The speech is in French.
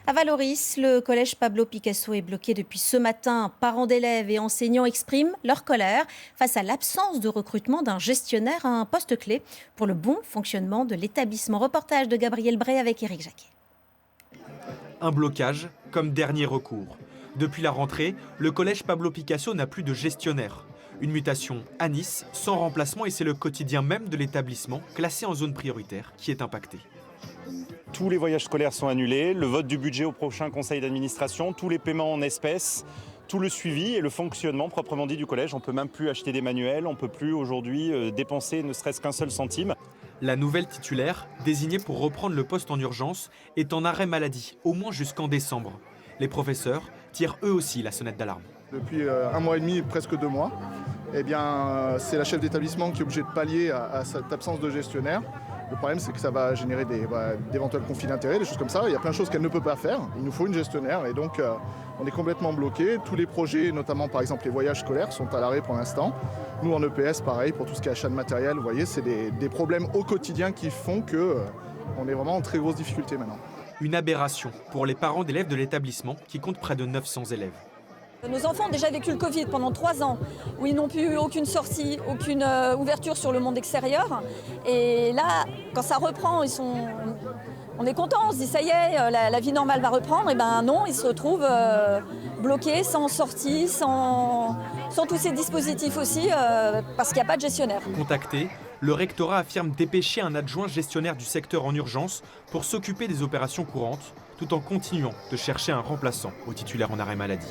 À Valoris, le collège Pablo Picasso est bloqué depuis ce matin. Parents d'élèves et enseignants expriment leur colère face à l'absence de recrutement d'un gestionnaire à un poste clé pour le bon fonctionnement de l'établissement. Reportage de Gabriel Bray avec Éric Jacquet. Un blocage comme dernier recours. Depuis la rentrée, le collège Pablo Picasso n'a plus de gestionnaire. Une mutation à Nice, sans remplacement, et c'est le quotidien même de l'établissement, classé en zone prioritaire, qui est impacté. Tous les voyages scolaires sont annulés, le vote du budget au prochain conseil d'administration, tous les paiements en espèces, tout le suivi et le fonctionnement proprement dit du collège. On ne peut même plus acheter des manuels, on ne peut plus aujourd'hui dépenser ne serait-ce qu'un seul centime. La nouvelle titulaire, désignée pour reprendre le poste en urgence, est en arrêt maladie, au moins jusqu'en décembre. Les professeurs tirent eux aussi la sonnette d'alarme. Depuis un mois et demi, presque 2 mois, c'est la chef d'établissement qui est obligée de pallier à cette absence de gestionnaire. Le problème, c'est que ça va générer d'éventuels conflits d'intérêts, des choses comme ça. Il y a plein de choses qu'elle ne peut pas faire. Il nous faut une gestionnaire et donc on est complètement bloqué. Tous les projets, notamment par exemple les voyages scolaires, sont à l'arrêt pour l'instant. Nous en EPS, pareil, pour tout ce qui est achat de matériel, vous voyez, c'est des problèmes au quotidien qui font qu'on est vraiment en très grosse difficulté maintenant. Une aberration pour les parents d'élèves de l'établissement qui compte près de 900 élèves. Nos enfants ont déjà vécu le Covid pendant 3 ans, où ils n'ont plus aucune sortie, aucune ouverture sur le monde extérieur. Et là, quand ça reprend, on est content, on se dit ça y est, la vie normale va reprendre. Et ben non, ils se retrouvent bloqués, sans sortie, sans tous ces dispositifs aussi, parce qu'il n'y a pas de gestionnaire. Contacté, le rectorat affirme dépêcher un adjoint gestionnaire du secteur en urgence pour s'occuper des opérations courantes, tout en continuant de chercher un remplaçant au titulaire en arrêt maladie.